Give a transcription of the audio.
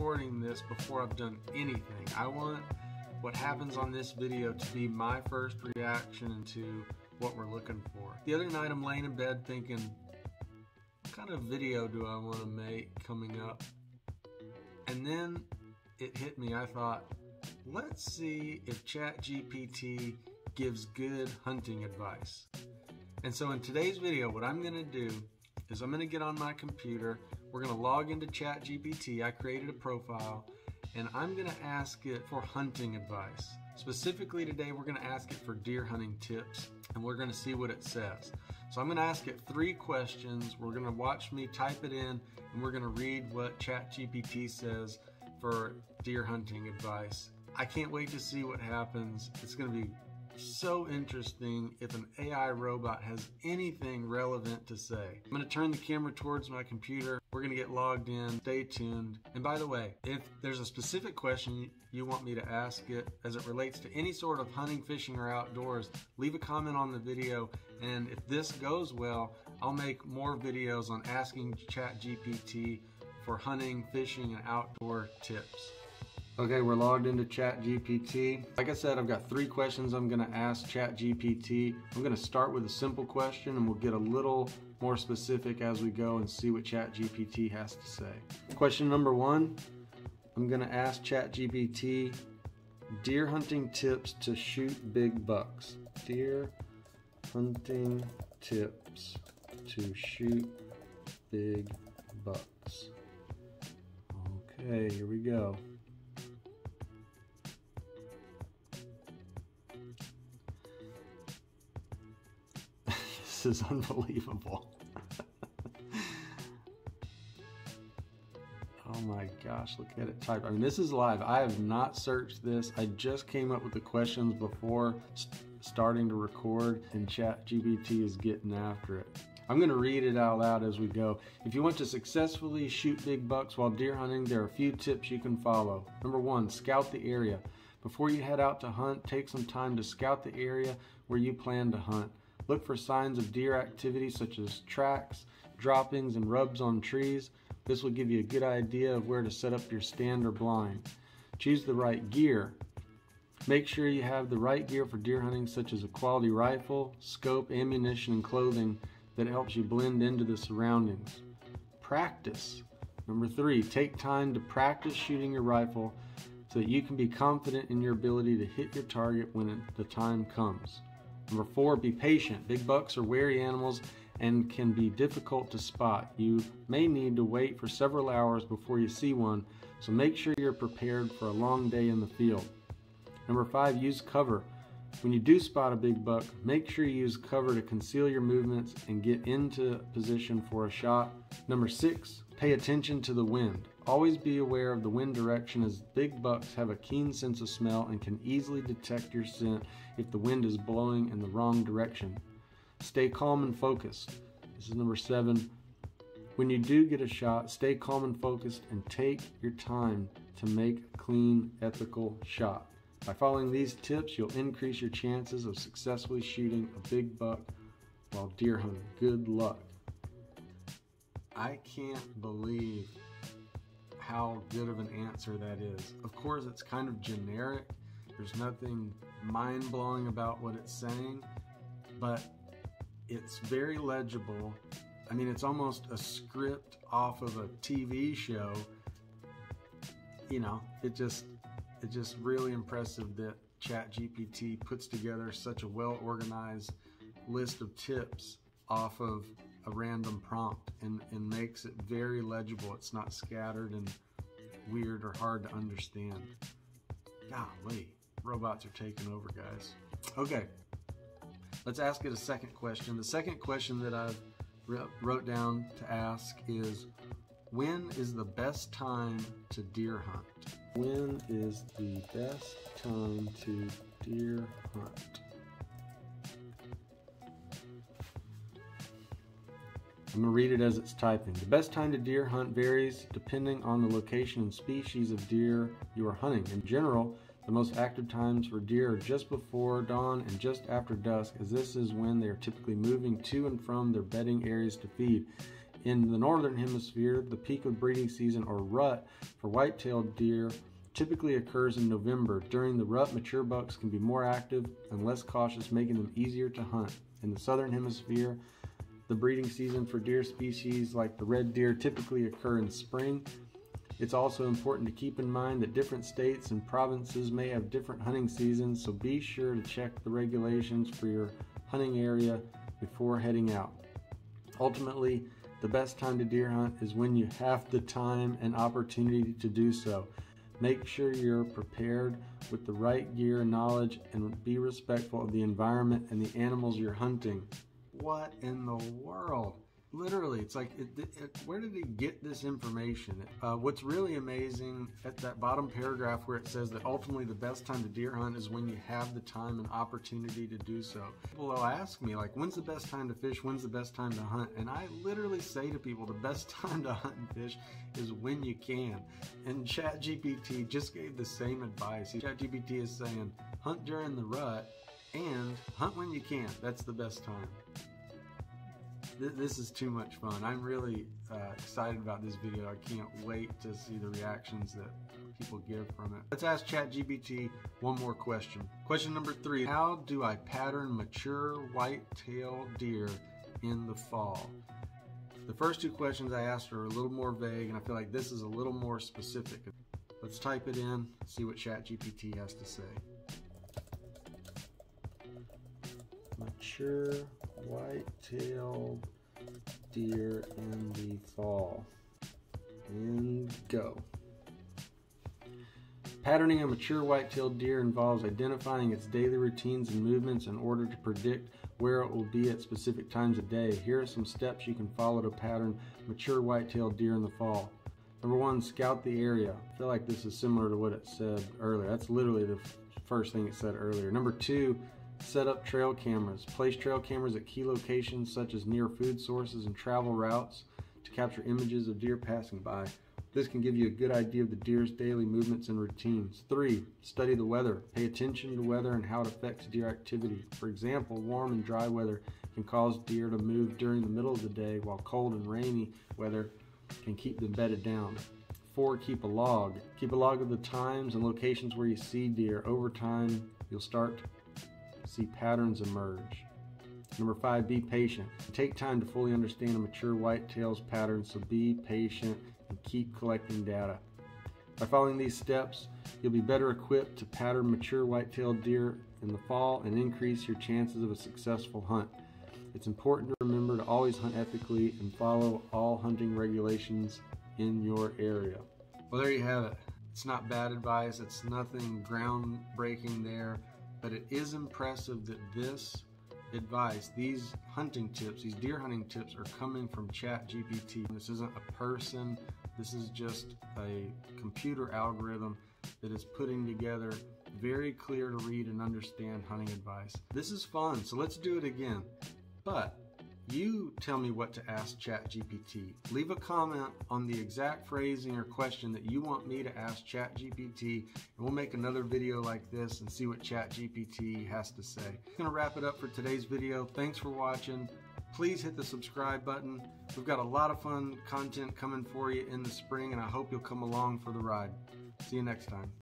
recording this before I've done anything. I want what happens on this video to be my first reaction to what we're looking for. The other night I'm laying in bed thinking, what kind of video do I want to make coming up? And then it hit me. I thought, let's see if ChatGPT gives good hunting advice. And so in today's video, what I'm going to do is I'm going to get on my computer. We're going to log into ChatGPT. I created a profile and I'm going to ask it for hunting advice. Specifically today, we're going to ask it for deer hunting tips and we're going to see what it says. So I'm going to ask it 3 questions. We're going to watch me type it in and we're going to read what ChatGPT says for deer hunting advice. I can't wait to see what happens. It's going to be so interesting if an AI robot has anything relevant to say. I'm going to turn the camera towards my computer. We're going to get logged in. Stay tuned. And by the way, if there's a specific question you want me to ask it as it relates to any sort of hunting, fishing, or outdoors, leave a comment on the video. And if this goes well, I'll make more videos on asking ChatGPT for hunting, fishing, and outdoor tips. Okay, we're logged into ChatGPT. Like I said, I've got 3 questions I'm going to ask ChatGPT. I'm going to start with a simple question and we'll get a little more specific as we go and see what ChatGPT has to say. Question number 1, I'm going to ask ChatGPT, deer hunting tips to shoot big bucks. Deer hunting tips to shoot big bucks. Okay, here we go. This is unbelievable. Oh my gosh, look at it type. I mean, this is live. I have not searched this. I just came up with the questions before starting to record, and ChatGPT is getting after it. I'm going to read it out loud as we go. If you want to successfully shoot big bucks while deer hunting, there are a few tips you can follow. Number 1, scout the area. Before you head out to hunt, take some time to scout the area where you plan to hunt. Look for signs of deer activity such as tracks, droppings, and rubs on trees. This will give you a good idea of where to set up your stand or blind. Choose the right gear. Make sure you have the right gear for deer hunting, such as a quality rifle, scope, ammunition, and clothing that helps you blend into the surroundings. Practice. Number 3, take time to practice shooting your rifle so that you can be confident in your ability to hit your target when the time comes. Number 4, be patient. Big bucks are wary animals and can be difficult to spot. You may need to wait for several hours before you see one, so make sure you're prepared for a long day in the field. Number 5, use cover. When you do spot a big buck, make sure you use cover to conceal your movements and get into position for a shot. Number 6, pay attention to the wind. Always be aware of the wind direction, as big bucks have a keen sense of smell and can easily detect your scent if the wind is blowing in the wrong direction. Stay calm and focused. This is number 7. When you do get a shot, stay calm and focused and take your time to make a clean, ethical shot. By following these tips, you'll increase your chances of successfully shooting a big buck while deer hunting. Good luck. I can't believe how good of an answer that is. Of course, it's kind of generic. There's nothing mind-blowing about what it's saying, but it's very legible. I mean, it's almost a script off of a TV show. You know, it's just really impressive that ChatGPT puts together such a well-organized list of tips off of a random prompt and makes it very legible. It's not scattered and weird or hard to understand. Golly, robots are taking over, guys. Okay, let's ask it a second question. The second question that I've wrote down to ask is, when is the best time to deer hunt? When is the best time to deer hunt? I'm going to read it as it's typing. The best time to deer hunt varies depending on the location and species of deer you are hunting. In general, the most active times for deer are just before dawn and just after dusk, as this is when they are typically moving to and from their bedding areas to feed. In the northern hemisphere, the peak of breeding season, or rut, for white-tailed deer typically occurs in November. During the rut, mature bucks can be more active and less cautious, making them easier to hunt. In the southern hemisphere, the breeding season for deer species like the red deer typically occur in spring. It's also important to keep in mind that different states and provinces may have different hunting seasons, so be sure to check the regulations for your hunting area before heading out. Ultimately, the best time to deer hunt is when you have the time and opportunity to do so. Make sure you're prepared with the right gear and knowledge, and be respectful of the environment and the animals you're hunting. What in the world? Literally, it's like, where did he get this information? What's really amazing at that bottom paragraph where it says that ultimately the best time to deer hunt is when you have the time and opportunity to do so. People will ask me, like, when's the best time to fish? When's the best time to hunt? And I literally say to people, the best time to hunt and fish is when you can. And ChatGPT just gave the same advice. ChatGPT is saying, hunt during the rut and hunt when you can. That's the best time. This is too much fun. I'm really excited about this video. I can't wait to see the reactions that people give from it. Let's ask ChatGPT one more question. Question number 3, how do I pattern mature white-tailed deer in the fall? The first 2 questions I asked are a little more vague, and I feel like this is a little more specific. Let's type it in, see what ChatGPT has to say. Mature white-tailed deer in the fall. And go. Patterning a mature white-tailed deer involves identifying its daily routines and movements in order to predict where it will be at specific times of day. Here are some steps you can follow to pattern mature white-tailed deer in the fall. Number 1, scout the area. I feel like this is similar to what it said earlier. That's literally the first thing it said earlier. Number 2, set up trail cameras. Place trail cameras at key locations such as near food sources and travel routes to capture images of deer passing by. This can give you a good idea of the deer's daily movements and routines. 3, study the weather. Pay attention to weather and how it affects deer activity. For example, warm and dry weather can cause deer to move during the middle of the day, while cold and rainy weather can keep them bedded down. 4, keep a log. Keep a log of the times and locations where you see deer. Over time, you'll start to see patterns emerge. Number 5, be patient. Take time to fully understand a mature whitetail's patterns, so be patient and keep collecting data. By following these steps, you'll be better equipped to pattern mature white-tailed deer in the fall and increase your chances of a successful hunt. It's important to remember to always hunt ethically and follow all hunting regulations in your area. Well, there you have it. It's not bad advice. It's nothing groundbreaking there. But it is impressive that this advice, these hunting tips, these deer hunting tips are coming from ChatGPT. This isn't a person, this is just a computer algorithm that is putting together very clear to read and understand hunting advice. This is fun, so let's do it again. But you tell me what to ask ChatGPT. Leave a comment on the exact phrasing or question that you want me to ask ChatGPT, and we'll make another video like this and see what ChatGPT has to say. I'm going to wrap it up for today's video. Thanks for watching. Please hit the subscribe button. We've got a lot of fun content coming for you in the spring, and I hope you'll come along for the ride. See you next time.